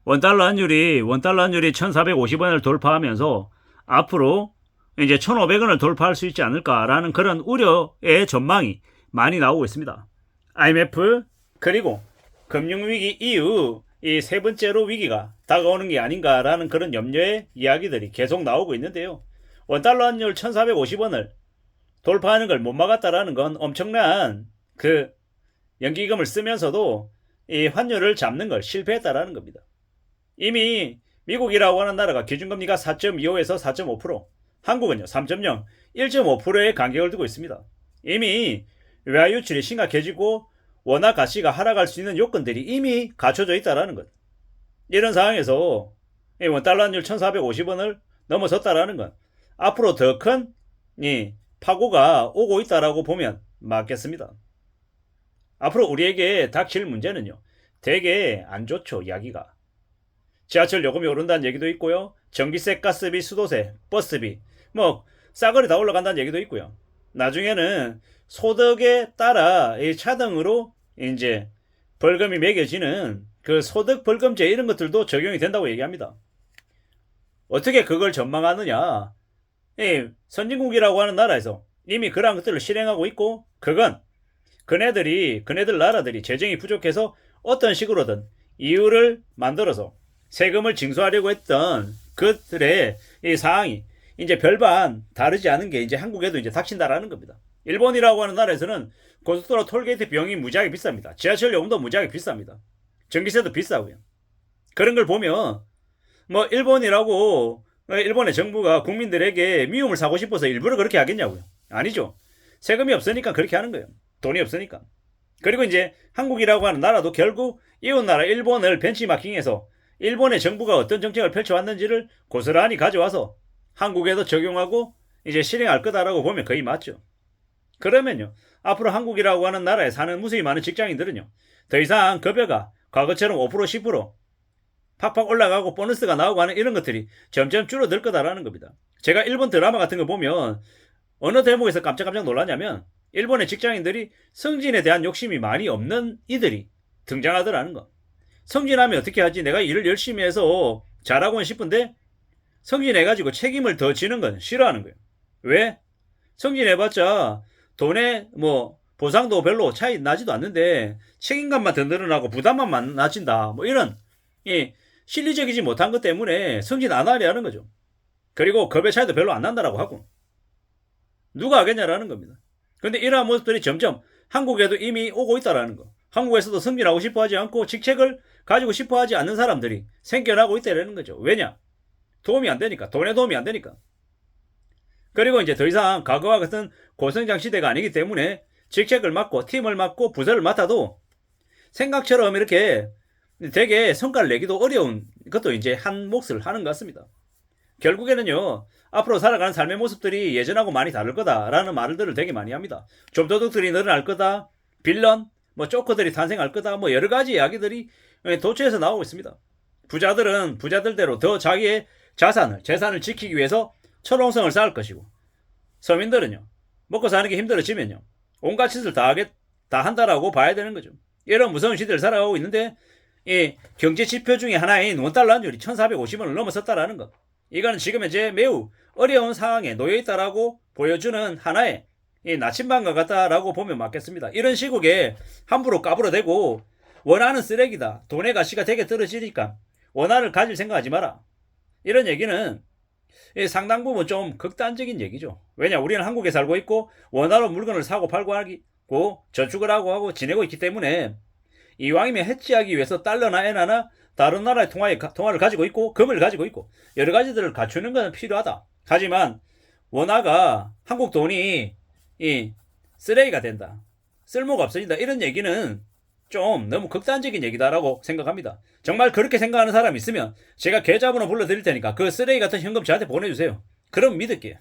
원달러 환율이 1,450원을 돌파하면서 앞으로 이제 1,500원을 돌파할 수 있지 않을까라는 그런 우려의 전망이 많이 나오고 있습니다. IMF 그리고 금융위기 이후 이 세 번째로 위기가 다가오는 게 아닌가라는 그런 염려의 이야기들이 계속 나오고 있는데요. 원달러 환율 1,450원을 돌파하는 걸 못 막았다라는 건 엄청난 그 연기금을 쓰면서도 이 환율을 잡는 걸 실패했다라는 겁니다. 이미 미국이라고 하는 나라가 기준금리가 4.25에서 4.5%, 한국은요 3.0, 1.5%의 간격을 두고 있습니다. 이미 외화 유출이 심각해지고 원화 가치가 하락할 수 있는 요건들이 이미 갖춰져 있다라는 것. 이런 상황에서 원달러 환율 1,450원을 넘어섰다라는 건 앞으로 더 큰 파고가 오고 있다라고 보면 맞겠습니다. 앞으로 우리에게 닥칠 문제는요, 되게 안 좋죠, 이야기가. 지하철 요금이 오른다는 얘기도 있고요, 전기세, 가스비, 수도세, 버스비, 싸그리 다 올라간다는 얘기도 있고요. 나중에는 소득에 따라 이 차등으로 이제 벌금이 매겨지는 그 소득 벌금제 이런 것들도 적용이 된다고 얘기합니다. 어떻게 그걸 전망하느냐? 선진국이라고 하는 나라에서 이미 그러한 것들을 실행하고 있고, 그건 그네들 나라들이 재정이 부족해서 어떤 식으로든 이유를 만들어서 세금을 징수하려고 했던 그들의 이 상황이 이제 별반 다르지 않은 게 이제 한국에도 이제 닥친다라는 겁니다. 일본이라고 하는 나라에서는 고속도로 톨게이트 비용이 무지하게 비쌉니다. 지하철 요금도 무지하게 비쌉니다. 전기세도 비싸고요. 그런 걸 보면 일본의 정부가 국민들에게 미움을 사고 싶어서 일부러 그렇게 하겠냐고요. 아니죠. 세금이 없으니까 그렇게 하는 거예요. 돈이 없으니까. 그리고 이제 한국이라고 하는 나라도 결국 이웃나라 일본을 벤치마킹해서 일본의 정부가 어떤 정책을 펼쳐왔는지를 고스란히 가져와서 한국에도 적용하고 이제 실행할 거다라고 보면 거의 맞죠. 그러면요, 앞으로 한국이라고 하는 나라에 사는 무수히 많은 직장인들은요, 더 이상 급여가 과거처럼 5% 10% 팍팍 올라가고 보너스가 나오고 하는 이런 것들이 점점 줄어들 거다라는 겁니다. 제가 일본 드라마 같은 거 보면 어느 대목에서 깜짝깜짝 놀라냐면, 일본의 직장인들이 승진에 대한 욕심이 많이 없는 이들이 등장하더라는 거. 승진하면 어떻게 하지? 내가 일을 열심히 해서 잘하고는 싶은데 승진해가지고 책임을 더 지는 건 싫어하는 거예요. 왜? 승진해봤자 돈에 보상도 별로 차이 나지도 않는데 책임감만 더 늘어나고 부담만 많아진다. 이런 실리적이지 못한 것 때문에 승진 안 하려는 거죠. 그리고 급여 차이도 별로 안 난다라고 하고. 누가 하겠냐라는 겁니다. 근데 이러한 모습들이 점점 한국에도 이미 오고 있다라는 거. 한국에서도 승진하고 싶어 하지 않고 직책을 가지고 싶어 하지 않는 사람들이 생겨나고 있다라는 거죠. 왜냐? 도움이 안 되니까. 돈에 도움이 안 되니까. 그리고 이제 더 이상 과거와 같은 고성장 시대가 아니기 때문에 직책을 맡고 팀을 맡고 부서를 맡아도 생각처럼 이렇게 되게 성과를 내기도 어려운 것도 이제 한 몫을 하는 것 같습니다. 결국에는요, 앞으로 살아가는 삶의 모습들이 예전하고 많이 다를 거다라는 말들을 되게 많이 합니다. 좀도둑들이 늘어날 거다, 빌런, 쪼커들이 탄생할 거다, 여러 가지 이야기들이 도처에서 나오고 있습니다. 부자들은 부자들대로 더 자기의 재산을 지키기 위해서 철옹성을 쌓을 것이고, 서민들은요, 먹고 사는 게 힘들어지면요, 온갖 짓을 다 한다라고 봐야 되는 거죠. 이런 무서운 시대를 살아가고 있는데, 이 경제 지표 중에 하나인 원달러 환율이 1,450원을 넘어섰다라는 것. 이거는 지금 현재 매우 어려운 상황에 놓여 있다라고 보여주는 하나의 나침반과 같다라고 보면 맞겠습니다. 이런 시국에 함부로 까불어대고 원화는 쓰레기다, 돈의 가치가 되게 떨어지니까 원화를 가질 생각하지 마라, 이런 얘기는 상당 부분 좀 극단적인 얘기죠. 왜냐, 우리는 한국에 살고 있고 원화로 물건을 사고 팔고 하고 저축을 하고 지내고 있기 때문에 이왕이면 해지하기 위해서 달러나 엔화나 다른 나라의 통화를 가지고 있고 금을 가지고 있고 여러 가지들을 갖추는 건 필요하다. 하지만 원화가 한국 돈이 쓰레기가 된다, 쓸모가 없어진다, 이런 얘기는 좀 너무 극단적인 얘기다라고 생각합니다. 정말 그렇게 생각하는 사람이 있으면 제가 계좌번호 불러드릴 테니까 그 쓰레기 같은 현금 저한테 보내주세요. 그럼 믿을게요.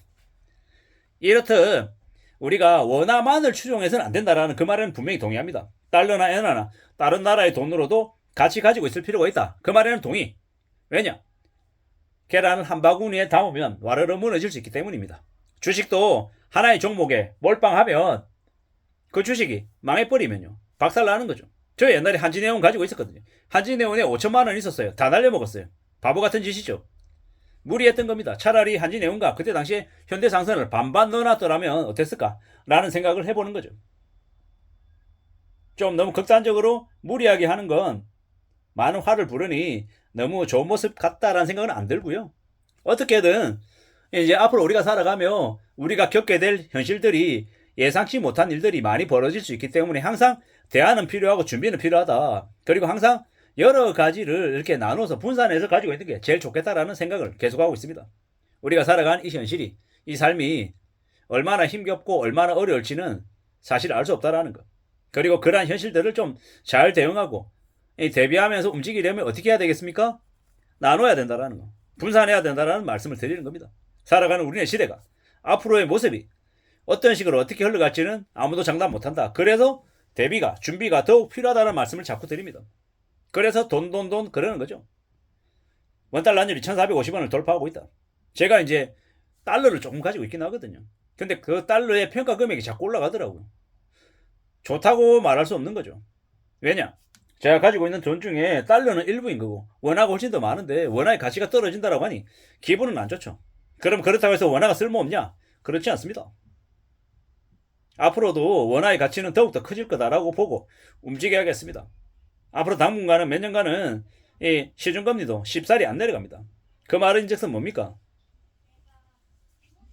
이렇듯 우리가 원화만을 추종해서는 안 된다라는 그 말에는 분명히 동의합니다. 달러나 엔화나 다른 나라의 돈으로도 같이 가지고 있을 필요가 있다, 그 말에는 동의. 왜냐? 계란은 한 바구니에 담으면 와르르 무너질 수 있기 때문입니다. 주식도 하나의 종목에 몰빵하면 그 주식이 망해버리면요, 박살나는 거죠. 저 옛날에 한진해운 가지고 있었거든요. 한진네온에 5천만 원 있었어요. 다 날려먹었어요. 바보 같은 짓이죠. 무리했던 겁니다. 차라리 한진네온과 그때 당시에 현대상선을 반반 넣어놨더라면 어땠을까? 라는 생각을 해보는 거죠. 좀 너무 극단적으로 무리하게 하는 건 많은 화를 부르니 너무 좋은 모습 같다라는 생각은 안 들고요. 어떻게든 이제 앞으로 우리가 살아가며 우리가 겪게 될 현실들이 예상치 못한 일들이 많이 벌어질 수 있기 때문에 항상 대안은 필요하고 준비는 필요하다. 그리고 항상 여러 가지를 이렇게 나눠서 분산해서 가지고 있는 게 제일 좋겠다라는 생각을 계속하고 있습니다. 우리가 살아간 이 현실이, 이 삶이 얼마나 힘겹고 얼마나 어려울지는 사실 알 수 없다라는 것. 그리고 그러한 현실들을 좀 잘 대응하고 대비하면서 움직이려면 어떻게 해야 되겠습니까? 나눠야 된다라는 거. 분산해야 된다라는 말씀을 드리는 겁니다. 살아가는 우리의 시대가 앞으로의 모습이 어떤 식으로 어떻게 흘러갈지는 아무도 장담 못한다. 그래서 대비가, 준비가 더욱 필요하다는 말씀을 자꾸 드립니다. 그래서 돈 그러는 거죠. 원달러 환율이 1450원을 돌파하고 있다. 제가 이제 달러를 조금 가지고 있긴 하거든요. 근데 그 달러의 평가 금액이 자꾸 올라가더라고요. 좋다고 말할 수 없는 거죠. 왜냐? 제가 가지고 있는 돈 중에 달러는 일부인 거고 원화가 훨씬 더 많은데 원화의 가치가 떨어진다라고 하니 기분은 안 좋죠. 그럼 그렇다고 해서 원화가 쓸모없냐? 그렇지 않습니다. 앞으로도 원화의 가치는 더욱더 커질 거다라고 보고 움직여야겠습니다. 앞으로 당분간은 몇 년간은 이 시중금리도 쉽사리 안 내려갑니다. 그 말은 인즉슨 뭡니까?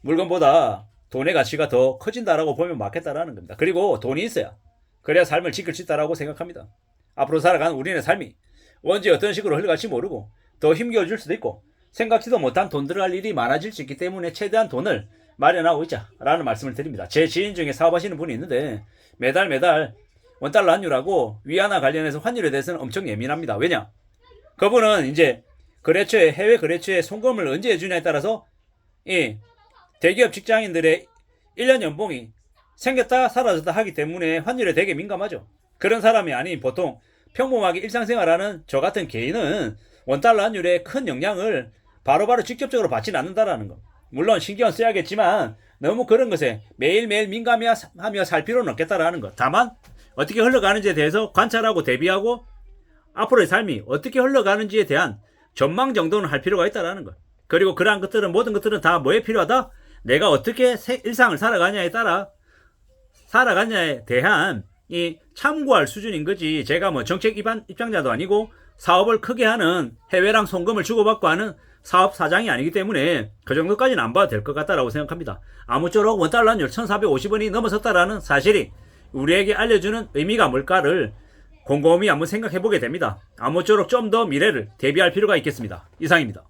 물건보다 돈의 가치가 더 커진다라고 보면 맞겠다라는 겁니다. 그리고 돈이 있어야 그래야 삶을 지킬 수 있다라고 생각합니다. 앞으로 살아가는 우리의 삶이 언제 어떤 식으로 흘러갈지 모르고 더 힘겨워질 수도 있고 생각지도 못한 돈 들어갈 일이 많아질 수 있기 때문에 최대한 돈을 마련하고 있자라는 말씀을 드립니다. 제 지인 중에 사업하시는 분이 있는데 매달 원달러 환율하고 위안화 관련해서 환율에 대해서는 엄청 예민합니다. 왜냐? 그분은 이제 거래처에 해외 거래처에 송금을 언제 해주냐에 따라서 이 대기업 직장인들의 1년 연봉이 생겼다 사라졌다 하기 때문에 환율에 되게 민감하죠. 그런 사람이 아닌 보통 평범하게 일상생활하는 저 같은 개인은 원달러 환율에 큰 영향을 바로바로 직접적으로 받지는 않는다라는 거. 물론 신경은 써야겠지만 너무 그런 것에 매일매일 민감해하며 살 필요는 없겠다라는 것. 다만 어떻게 흘러가는지에 대해서 관찰하고 대비하고 앞으로의 삶이 어떻게 흘러가는지에 대한 전망 정도는 할 필요가 있다라는 것. 그리고 그러한 것들은 모든 것들은 다 뭐에 필요하다? 내가 어떻게 일상을 살아가냐에 따라 살아가냐에 대한 이 참고할 수준인 거지. 제가 뭐 정책 입장자도 아니고 사업을 크게 하는 해외랑 송금을 주고받고 하는 사업 사장이 아니기 때문에 그 정도까지는 안 봐도 될 것 같다라고 생각합니다. 아무쪼록 원달러 환율 1450원이 넘어섰다라는 사실이 우리에게 알려주는 의미가 뭘까를 곰곰이 한번 생각해 보게 됩니다. 아무쪼록 좀 더 미래를 대비할 필요가 있겠습니다. 이상입니다.